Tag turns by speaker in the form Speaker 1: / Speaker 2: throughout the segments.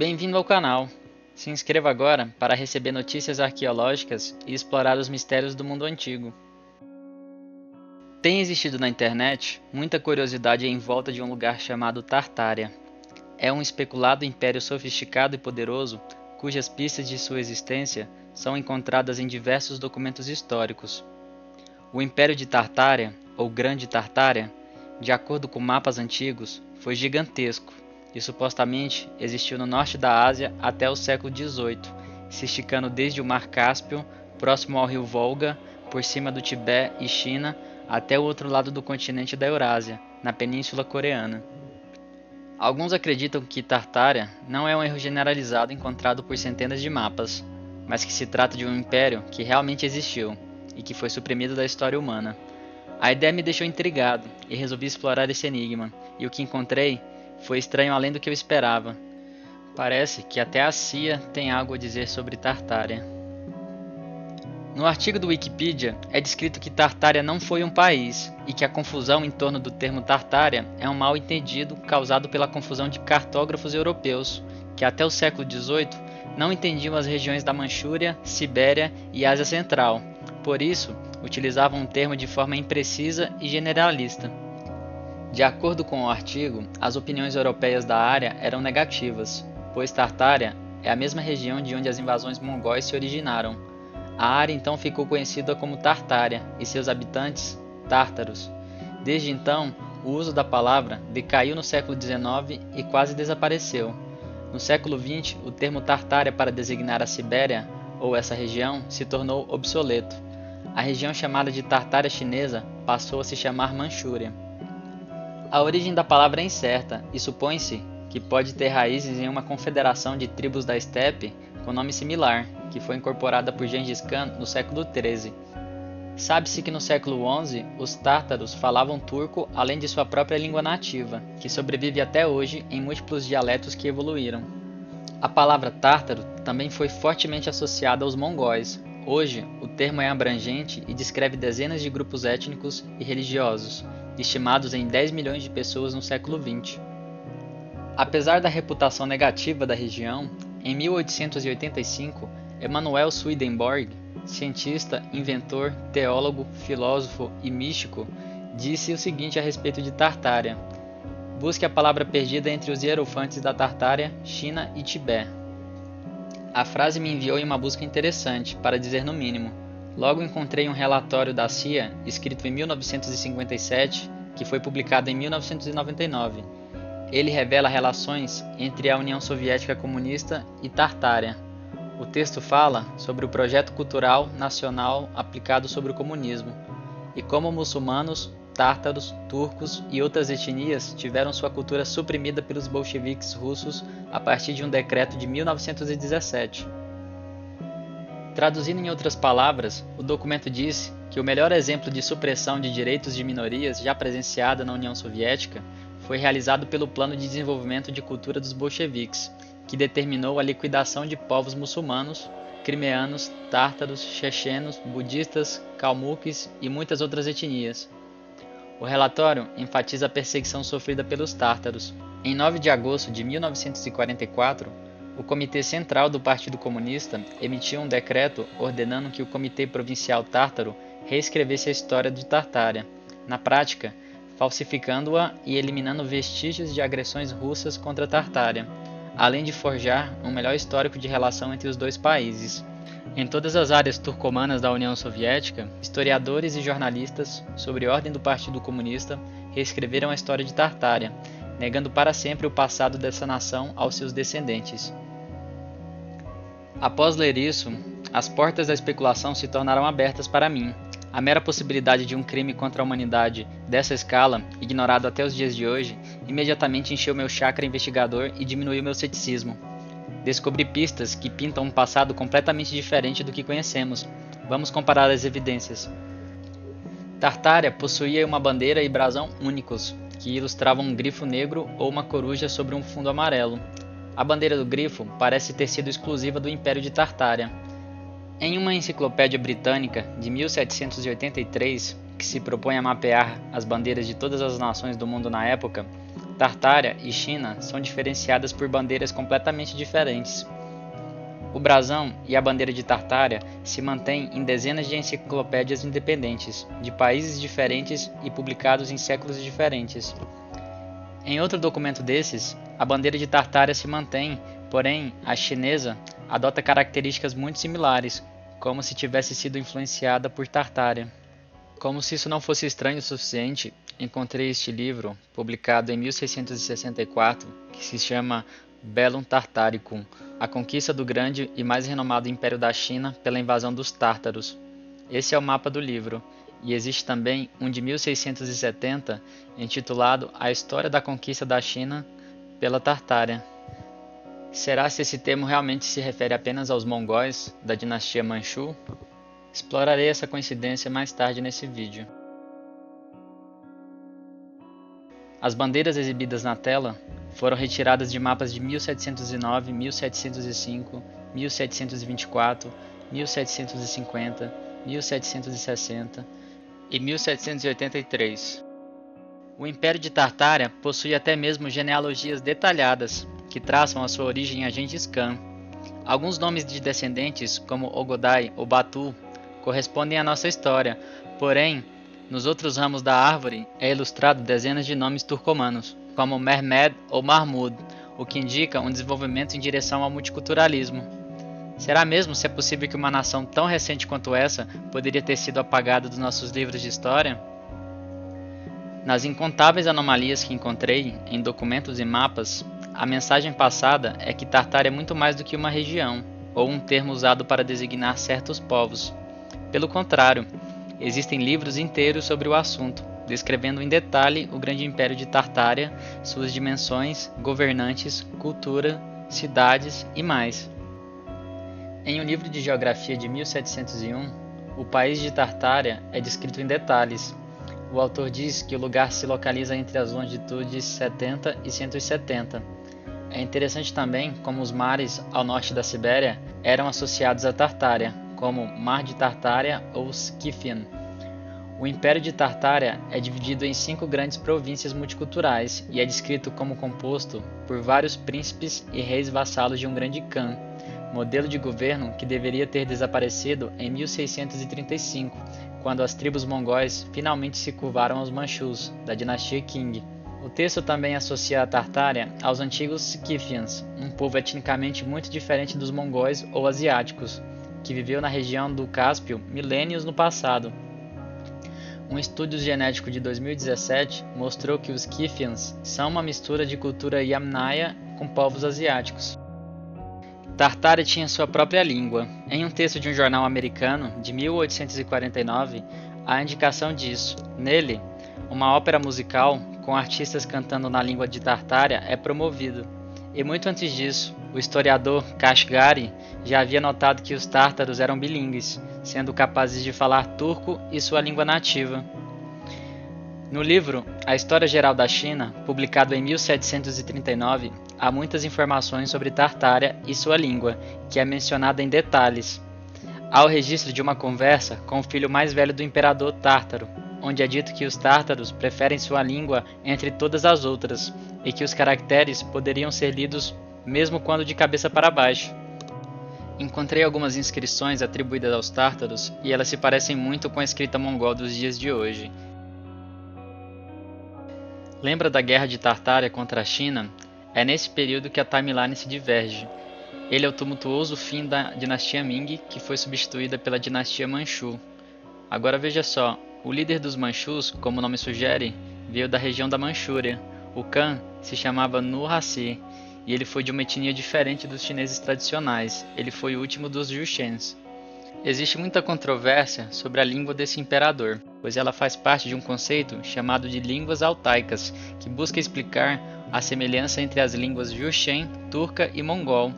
Speaker 1: Bem-vindo ao canal. Se inscreva agora para receber notícias arqueológicas e explorar os mistérios do mundo antigo. Tem existido na internet muita curiosidade em volta de um lugar chamado Tartária. É um especulado império sofisticado e poderoso cujas pistas de sua existência são encontradas em diversos documentos históricos. O Império de Tartária, ou Grande Tartária, de acordo com mapas antigos, foi gigantesco e supostamente existiu no norte da Ásia até o século XVIII, se esticando desde o Mar Cáspio, próximo ao rio Volga, por cima do Tibete e China, até o outro lado do continente da Eurásia, na Península Coreana. Alguns acreditam que Tartária não é um erro generalizado encontrado por centenas de mapas, mas que se trata de um império que realmente existiu e que foi suprimido da história humana. A ideia me deixou intrigado e resolvi explorar esse enigma, e o que encontrei foi estranho além do que eu esperava. Parece que até a CIA tem algo a dizer sobre Tartária. No artigo do Wikipedia é descrito que Tartária não foi um país e que a confusão em torno do termo Tartária é um mal-entendido causado pela confusão de cartógrafos europeus, que até o século XVIII não entendiam as regiões da Manchúria, Sibéria e Ásia Central. Por isso, utilizavam um termo de forma imprecisa e generalista. De acordo com o artigo, as opiniões europeias da área eram negativas, pois Tartária é a mesma região de onde as invasões mongóis se originaram. A área então ficou conhecida como Tartária e seus habitantes, tártaros. Desde então, o uso da palavra decaiu no século XIX e quase desapareceu. No século XX, o termo Tartária para designar a Sibéria, ou essa região, se tornou obsoleto. A região chamada de Tartária chinesa passou a se chamar Manchúria. A origem da palavra é incerta e supõe-se que pode ter raízes em uma confederação de tribos da estepe com nome similar, que foi incorporada por Gengis Khan no século XIII. Sabe-se que no século XI, os tártaros falavam turco além de sua própria língua nativa, que sobrevive até hoje em múltiplos dialetos que evoluíram. A palavra tártaro também foi fortemente associada aos mongóis. Hoje, o termo é abrangente e descreve dezenas de grupos étnicos e religiosos, estimados em 10 milhões de pessoas no século XX. Apesar da reputação negativa da região, em 1885, Emanuel Swedenborg, cientista, inventor, teólogo, filósofo e místico, disse o seguinte a respeito de Tartária: busque a palavra perdida entre os hierofantes da Tartária, China e Tibete. A frase me enviou em uma busca interessante, para dizer no mínimo. Logo encontrei um relatório da CIA, escrito em 1957, que foi publicado em 1999. Ele revela relações entre a União Soviética Comunista e Tartária. O texto fala sobre o projeto cultural nacional aplicado sobre o comunismo, e como muçulmanos, tártaros, turcos e outras etnias tiveram sua cultura suprimida pelos bolcheviques russos a partir de um decreto de 1917. Traduzindo em outras palavras, o documento diz que o melhor exemplo de supressão de direitos de minorias já presenciada na União Soviética foi realizado pelo Plano de Desenvolvimento de Cultura dos bolcheviques, que determinou a liquidação de povos muçulmanos, crimeanos, tártaros, chechenos, budistas, calmuques e muitas outras etnias. O relatório enfatiza a perseguição sofrida pelos tártaros. Em 9 de agosto de 1944, o Comitê Central do Partido Comunista emitiu um decreto ordenando que o Comitê Provincial Tártaro reescrevesse a história de Tartária, na prática, falsificando-a e eliminando vestígios de agressões russas contra a Tartária, além de forjar um melhor histórico de relação entre os dois países. Em todas as áreas turcomanas da União Soviética, historiadores e jornalistas, sob ordem do Partido Comunista, reescreveram a história de Tartária, negando para sempre o passado dessa nação aos seus descendentes. Após ler isso, as portas da especulação se tornaram abertas para mim. A mera possibilidade de um crime contra a humanidade dessa escala, ignorado até os dias de hoje, imediatamente encheu meu chakra investigador e diminuiu meu ceticismo. Descobri pistas que pintam um passado completamente diferente do que conhecemos. Vamos comparar as evidências. Tartária possuía uma bandeira e brasão únicos, que ilustravam um grifo negro ou uma coruja sobre um fundo amarelo. A bandeira do grifo parece ter sido exclusiva do Império de Tartária. Em uma enciclopédia britânica de 1783, que se propõe a mapear as bandeiras de todas as nações do mundo na época, Tartária e China são diferenciadas por bandeiras completamente diferentes. O brasão e a bandeira de Tartária se mantêm em dezenas de enciclopédias independentes, de países diferentes e publicados em séculos diferentes. Em outro documento desses, a bandeira de Tartária se mantém, porém a chinesa adota características muito similares, como se tivesse sido influenciada por Tartária. Como se isso não fosse estranho o suficiente, encontrei este livro, publicado em 1664, que se chama Bellum Tartaricum, a conquista do grande e mais renomado Império da China pela invasão dos tártaros. Esse é o mapa do livro, e existe também um de 1670, intitulado A História da Conquista da China pela Tartária. Será se esse termo realmente se refere apenas aos mongóis da dinastia Manchu? Explorarei essa coincidência mais tarde nesse vídeo. As bandeiras exibidas na tela foram retiradas de mapas de 1709, 1705, 1724, 1750, 1760 e 1783. O Império de Tartária possui até mesmo genealogias detalhadas, que traçam a sua origem a Gengis Khan. Alguns nomes de descendentes, como Ogodai ou Batu, correspondem à nossa história, porém, nos outros ramos da árvore é ilustrado dezenas de nomes turcomanos, como Mehmed ou Mahmud, o que indica um desenvolvimento em direção ao multiculturalismo. Será mesmo se é possível que uma nação tão recente quanto essa poderia ter sido apagada dos nossos livros de história? Nas incontáveis anomalias que encontrei em documentos e mapas, a mensagem passada é que Tartária é muito mais do que uma região, ou um termo usado para designar certos povos. Pelo contrário, existem livros inteiros sobre o assunto, descrevendo em detalhe o grande império de Tartária, suas dimensões, governantes, cultura, cidades e mais. Em um livro de geografia de 1701, o país de Tartária é descrito em detalhes. O autor diz que o lugar se localiza entre as longitudes 70 e 170. É interessante também como os mares ao norte da Sibéria eram associados a Tartária, como Mar de Tartária ou Skythian. O Império de Tartária é dividido em 5 grandes províncias multiculturais e é descrito como composto por vários príncipes e reis vassalos de um grande Khan, modelo de governo que deveria ter desaparecido em 1635, quando as tribos mongóis finalmente se curvaram aos Manchus, da dinastia Qing. O texto também associa a Tartária aos antigos Scythians, um povo etnicamente muito diferente dos mongóis ou asiáticos, que viveu na região do Cáspio milênios no passado. Um estudo genético de 2017 mostrou que os Scythians são uma mistura de cultura Yamnaya com povos asiáticos. Tartária tinha sua própria língua. Em um texto de um jornal americano, de 1849, há indicação disso. Nele, uma ópera musical, com artistas cantando na língua de Tartária, é promovido. E muito antes disso, o historiador Kashgari já havia notado que os tártaros eram bilíngues, sendo capazes de falar turco e sua língua nativa. No livro A História Geral da China, publicado em 1739, há muitas informações sobre Tartária e sua língua, que é mencionada em detalhes. Há o registro de uma conversa com o filho mais velho do imperador tártaro, onde é dito que os tártaros preferem sua língua entre todas as outras, e que os caracteres poderiam ser lidos mesmo quando de cabeça para baixo. Encontrei algumas inscrições atribuídas aos tártaros e elas se parecem muito com a escrita mongol dos dias de hoje. Lembra da guerra de Tartária contra a China? É nesse período que a timeline se diverge. Ele é o tumultuoso fim da dinastia Ming, que foi substituída pela dinastia Manchu. Agora veja só, o líder dos Manchus, como o nome sugere, veio da região da Manchúria. O Khan se chamava Nu-Haci, e ele foi de uma etnia diferente dos chineses tradicionais. Ele foi o último dos Jushens. Existe muita controvérsia sobre a língua desse imperador, pois ela faz parte de um conceito chamado de línguas altaicas, que busca explicar a semelhança entre as línguas Jurchen, turca e mongol.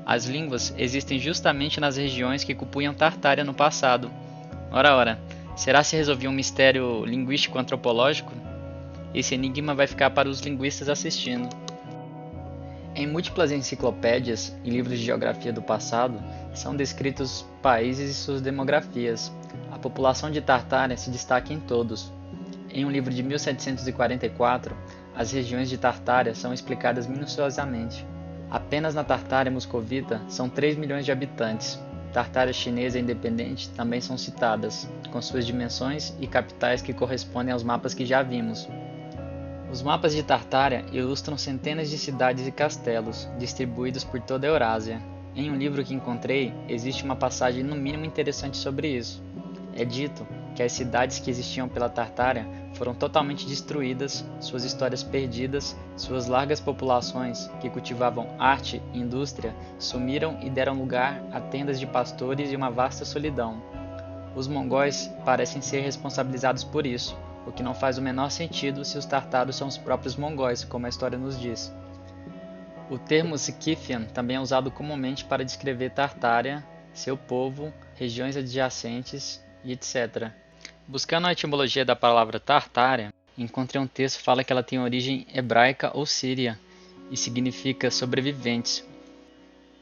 Speaker 1: As línguas existem justamente nas regiões que compunham Tartária no passado. Ora, será se resolvia um mistério linguístico-antropológico? Esse enigma vai ficar para os linguistas assistindo. Em múltiplas enciclopédias e livros de geografia do passado, são descritos países e suas demografias. A população de Tartária se destaca em todos. Em um livro de 1744, as regiões de Tartária são explicadas minuciosamente. Apenas na Tartária moscovita são 3 milhões de habitantes. Tartária chinesa independente também são citadas, com suas dimensões e capitais que correspondem aos mapas que já vimos. Os mapas de Tartária ilustram centenas de cidades e castelos, distribuídos por toda a Eurásia. Em um livro que encontrei, existe uma passagem no mínimo interessante sobre isso. É dito que as cidades que existiam pela Tartária foram totalmente destruídas, suas histórias perdidas, suas largas populações, que cultivavam arte e indústria, sumiram e deram lugar a tendas de pastores e uma vasta solidão. Os mongóis parecem ser responsabilizados por isso, o que não faz o menor sentido se os tartaros são os próprios mongóis, como a história nos diz. O termo Scythian também é usado comumente para descrever Tartária, seu povo, regiões adjacentes e etc. Buscando a etimologia da palavra Tartária, encontrei um texto que fala que ela tem origem hebraica ou síria e significa sobreviventes.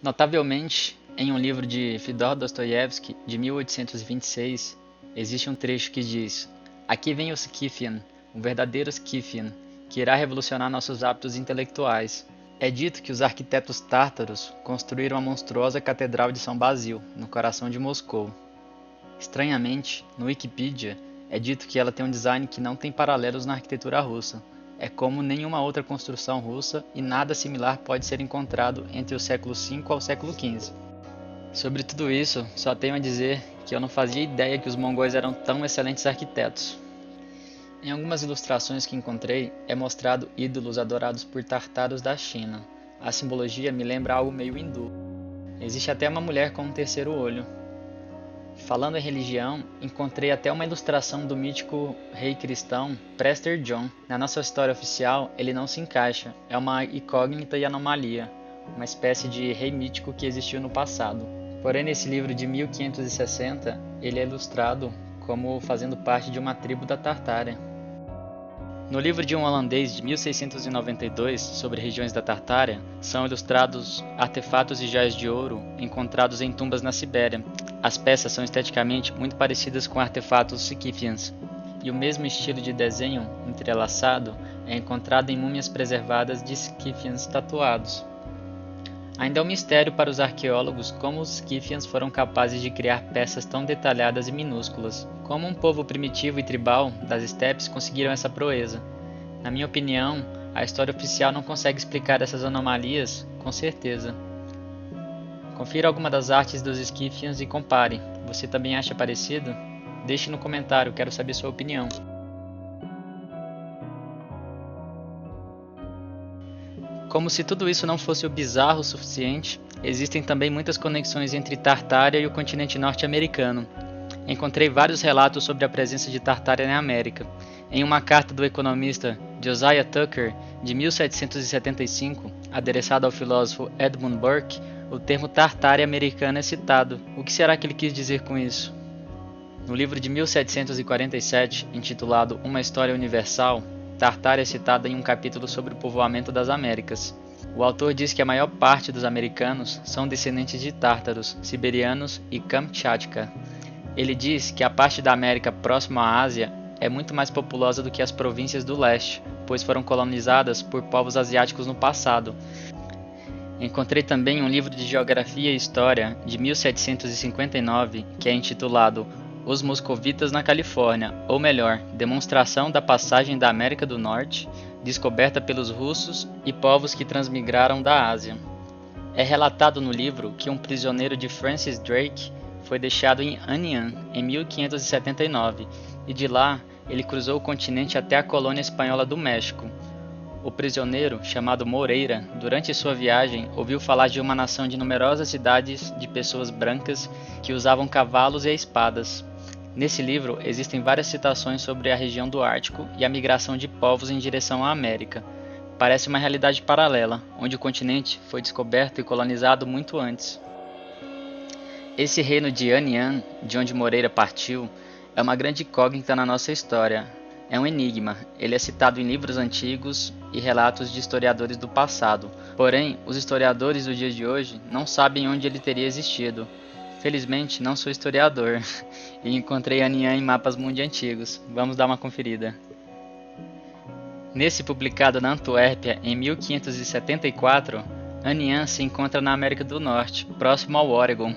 Speaker 1: Notavelmente, em um livro de Fyodor Dostoiévski, de 1826, existe um trecho que diz: "Aqui vem o Scythian, um verdadeiro Scythian, que irá revolucionar nossos hábitos intelectuais." É dito que os arquitetos tártaros construíram a monstruosa Catedral de São Basílio, no coração de Moscou. Estranhamente, no Wikipedia, é dito que ela tem um design que não tem paralelos na arquitetura russa. É como nenhuma outra construção russa e nada similar pode ser encontrado entre o século V ao século XV. Sobre tudo isso, só tenho a dizer que eu não fazia ideia que os mongóis eram tão excelentes arquitetos. Em algumas ilustrações que encontrei, é mostrado ídolos adorados por tartaros da China. A simbologia me lembra algo meio hindu. Existe até uma mulher com um terceiro olho. Falando em religião, encontrei até uma ilustração do mítico rei cristão Prester John. Na nossa história oficial, ele não se encaixa, é uma incógnita e anomalia, uma espécie de rei mítico que existiu no passado. Porém, nesse livro de 1560, ele é ilustrado como fazendo parte de uma tribo da Tartária. No livro de um holandês de 1692 sobre regiões da Tartária, são ilustrados artefatos e joias de ouro encontrados em tumbas na Sibéria. As peças são esteticamente muito parecidas com artefatos Scythians, e o mesmo estilo de desenho entrelaçado é encontrado em múmias preservadas de Scythians tatuados. Ainda é um mistério para os arqueólogos como os Scythians foram capazes de criar peças tão detalhadas e minúsculas. Como um povo primitivo e tribal das estepes conseguiram essa proeza? Na minha opinião, a história oficial não consegue explicar essas anomalias com certeza. Confira alguma das artes dos Scythians e compare. Você também acha parecido? Deixe no comentário, quero saber sua opinião. Como se tudo isso não fosse o bizarro o suficiente, existem também muitas conexões entre Tartária e o continente norte-americano. Encontrei vários relatos sobre a presença de Tartária na América. Em uma carta do economista Josiah Tucker, de 1775, adereçada ao filósofo Edmund Burke, o termo Tartária americana é citado. O que será que ele quis dizer com isso? No livro de 1747, intitulado Uma História Universal, Tartária é citada em um capítulo sobre o povoamento das Américas. O autor diz que a maior parte dos americanos são descendentes de tártaros, siberianos e Kamchatka. Ele diz que a parte da América próxima à Ásia é muito mais populosa do que as províncias do leste, pois foram colonizadas por povos asiáticos no passado. Encontrei também um livro de Geografia e História de 1759 que é intitulado Os Moscovitas na Califórnia, ou melhor, Demonstração da Passagem da América do Norte, descoberta pelos russos e povos que transmigraram da Ásia. É relatado no livro que um prisioneiro de Francis Drake foi deixado em Anian em 1579 e de lá ele cruzou o continente até a colônia espanhola do México. O prisioneiro, chamado Moreira, durante sua viagem ouviu falar de uma nação de numerosas cidades de pessoas brancas que usavam cavalos e espadas. Nesse livro existem várias citações sobre a região do Ártico e a migração de povos em direção à América. Parece uma realidade paralela, onde o continente foi descoberto e colonizado muito antes. Esse reino de Anian, de onde Moreira partiu, é uma grande incógnita na nossa história. É um enigma, ele é citado em livros antigos e relatos de historiadores do passado. Porém, os historiadores do dia de hoje não sabem onde ele teria existido. Felizmente, não sou historiador e encontrei Anian em mapas muito antigos. Vamos dar uma conferida. Nesse publicado na Antuérpia em 1574, Anian se encontra na América do Norte, próximo ao Oregon.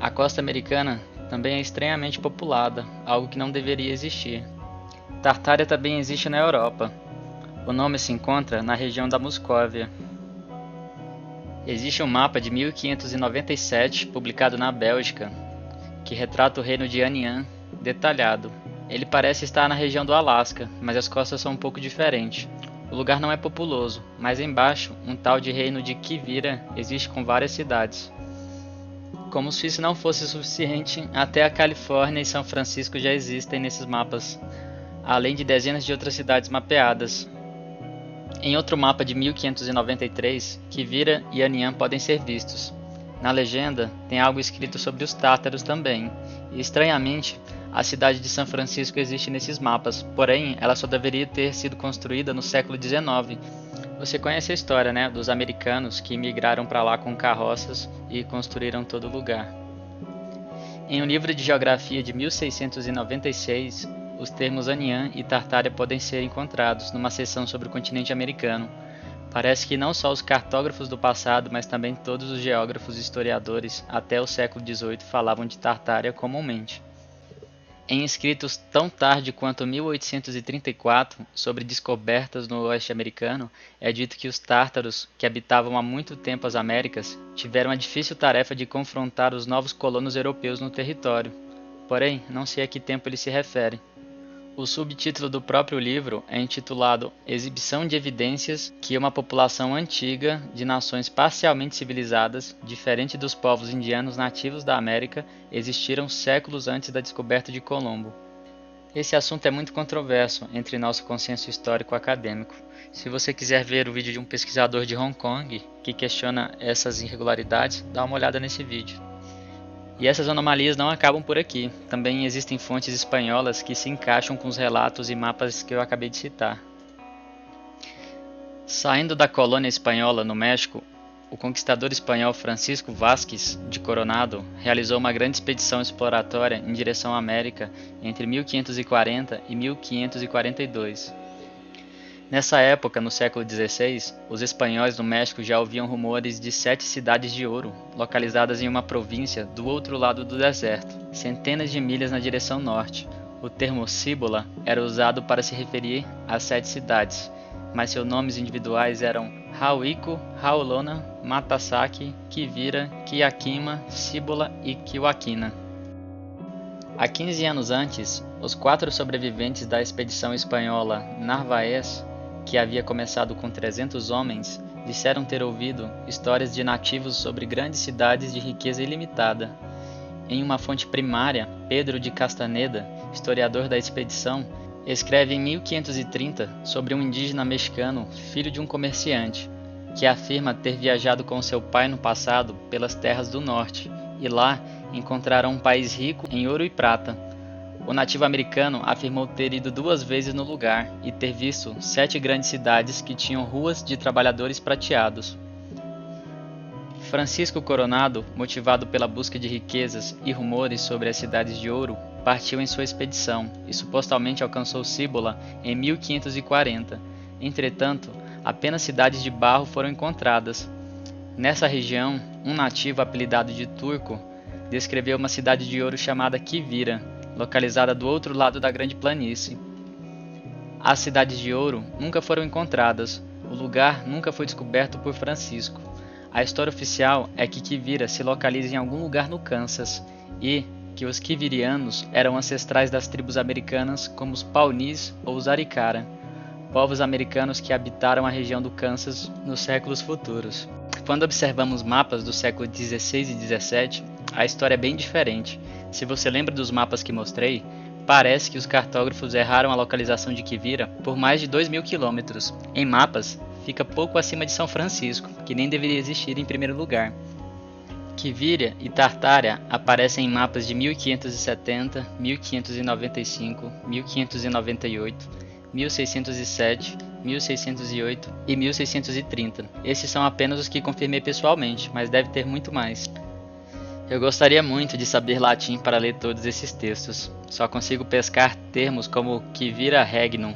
Speaker 1: A costa americana também é extremamente populada, algo que não deveria existir. Tartária também existe na Europa. O nome se encontra na região da Muscóvia. Existe um mapa de 1597 publicado na Bélgica, que retrata o reino de Anian detalhado. Ele parece estar na região do Alasca, mas as costas são um pouco diferentes. O lugar não é populoso, mas embaixo, um tal de reino de Quivira existe com várias cidades. Como se isso não fosse suficiente, até a Califórnia e São Francisco já existem nesses mapas, além de dezenas de outras cidades mapeadas. Em outro mapa de 1593, Quivira e Anian podem ser vistos. Na legenda, tem algo escrito sobre os tártaros também, e estranhamente, a cidade de São Francisco existe nesses mapas, porém, ela só deveria ter sido construída no século XIX. Você conhece a história, né, dos americanos que migraram para lá com carroças e construíram todo lugar. Em um livro de geografia de 1696, os termos Anian e Tartária podem ser encontrados numa seção sobre o continente americano. Parece que não só os cartógrafos do passado, mas também todos os geógrafos e historiadores até o século XVIII falavam de Tartária comumente. Em escritos tão tarde quanto 1834 sobre descobertas no oeste americano, é dito que os tártaros, que habitavam há muito tempo as Américas, tiveram a difícil tarefa de confrontar os novos colonos europeus no território. Porém, não sei a que tempo ele se refere. O subtítulo do próprio livro é intitulado Exibição de evidências que uma população antiga de nações parcialmente civilizadas, diferente dos povos indianos nativos da América, existiram séculos antes da descoberta de Colombo. Esse assunto é muito controverso entre nosso consenso histórico acadêmico. Se você quiser ver o vídeo de um pesquisador de Hong Kong que questiona essas irregularidades, dá uma olhada nesse vídeo. E essas anomalias não acabam por aqui. Também existem fontes espanholas que se encaixam com os relatos e mapas que eu acabei de citar. Saindo da colônia espanhola no México, o conquistador espanhol Francisco Vázquez de Coronado realizou uma grande expedição exploratória em direção à América entre 1540 e 1542. Nessa época, no século XVI, os espanhóis no México já ouviam rumores de 7 cidades de ouro, localizadas em uma província do outro lado do deserto, centenas de milhas na direção norte. O termo Cibola era usado para se referir às 7 cidades, mas seus nomes individuais eram Jauico, Jaulona, Matasaki, Quivira, Quiaquima, Cibola e Quiuaquina. Há 15 anos antes, os 4 sobreviventes da expedição espanhola Narvaez, que havia começado com 300 homens, disseram ter ouvido histórias de nativos sobre grandes cidades de riqueza ilimitada. Em uma fonte primária, Pedro de Castaneda, historiador da expedição, escreve em 1530 sobre um indígena mexicano, filho de um comerciante, que afirma ter viajado com seu pai no passado pelas terras do norte, e lá encontraram um país rico em ouro e prata. O nativo americano afirmou ter ido 2 vezes no lugar e ter visto 7 grandes cidades que tinham ruas de trabalhadores prateados. Francisco Coronado, motivado pela busca de riquezas e rumores sobre as cidades de ouro, partiu em sua expedição e supostamente alcançou Cibola em 1540. Entretanto, apenas cidades de barro foram encontradas. Nessa região, um nativo apelidado de Turco descreveu uma cidade de ouro chamada Quivira, localizada do outro lado da grande planície. As cidades de ouro nunca foram encontradas, o lugar nunca foi descoberto por Francisco. A história oficial é que Quivira se localiza em algum lugar no Kansas e que os quivirianos eram ancestrais das tribos americanas como os Pawnees ou os Arikara, povos americanos que habitaram a região do Kansas nos séculos futuros. Quando observamos mapas do século XVI e XVII, a história é bem diferente. Se você lembra dos mapas que mostrei, parece que os cartógrafos erraram a localização de Quivira por mais de 2.000 quilômetros. Em mapas, fica pouco acima de São Francisco, que nem deveria existir em primeiro lugar. Quivira e Tartária aparecem em mapas de 1570, 1595, 1598, 1607, 1608 e 1630. Esses são apenas os que confirmei pessoalmente, mas deve ter muito mais. Eu gostaria muito de saber latim para ler todos esses textos. Só consigo pescar termos como Quivira regnum,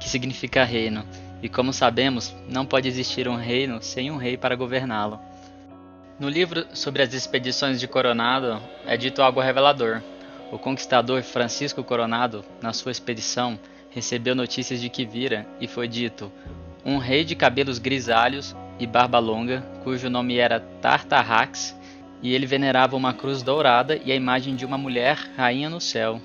Speaker 1: que significa reino, e como sabemos, não pode existir um reino sem um rei para governá-lo. No livro sobre as expedições de Coronado, é dito algo revelador. O conquistador Francisco Coronado, na sua expedição, recebeu notícias de que vira, e foi dito, um rei de cabelos grisalhos e barba longa, cujo nome era Tartarrax, e ele venerava uma cruz dourada e a imagem de uma mulher rainha no céu.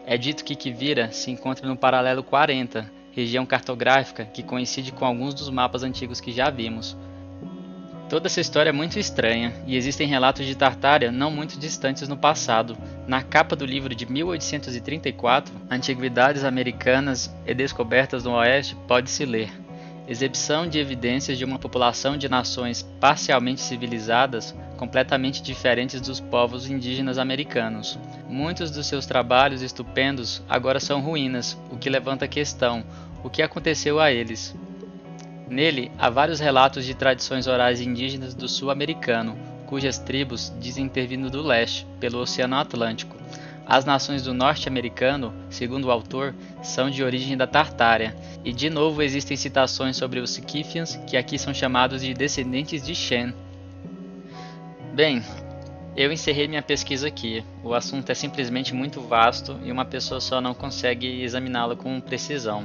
Speaker 1: É dito que Quivira se encontra no paralelo 40, região cartográfica que coincide com alguns dos mapas antigos que já vimos. Toda essa história é muito estranha, e existem relatos de Tartária não muito distantes no passado. Na capa do livro de 1834, Antiguidades Americanas e Descobertas no Oeste, pode-se ler: exibição de evidências de uma população de nações parcialmente civilizadas, completamente diferentes dos povos indígenas americanos. Muitos dos seus trabalhos estupendos agora são ruínas, o que levanta a questão: o que aconteceu a eles? Nele, há vários relatos de tradições orais indígenas do sul americano, cujas tribos dizem ter vindo do leste, pelo Oceano Atlântico. As nações do norte americano, segundo o autor, são de origem da Tartária, e de novo existem citações sobre os Siquifians, que aqui são chamados de descendentes de Shen. Bem, eu encerrei minha pesquisa aqui. O assunto é simplesmente muito vasto e uma pessoa só não consegue examiná-lo com precisão.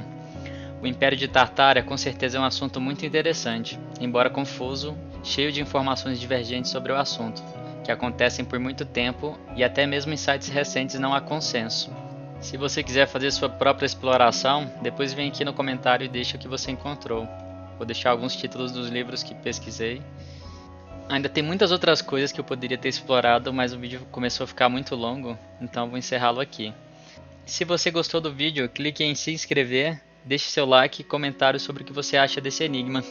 Speaker 1: O Império de Tartária com certeza é um assunto muito interessante, embora confuso, cheio de informações divergentes sobre o assunto, que acontecem por muito tempo e até mesmo em sites recentes não há consenso. Se você quiser fazer sua própria exploração, depois vem aqui no comentário e deixa o que você encontrou. Vou deixar alguns títulos dos livros que pesquisei. Ainda tem muitas outras coisas que eu poderia ter explorado, mas o vídeo começou a ficar muito longo, então vou encerrá-lo aqui. Se você gostou do vídeo, clique em se inscrever, deixe seu like e comentário sobre o que você acha desse enigma.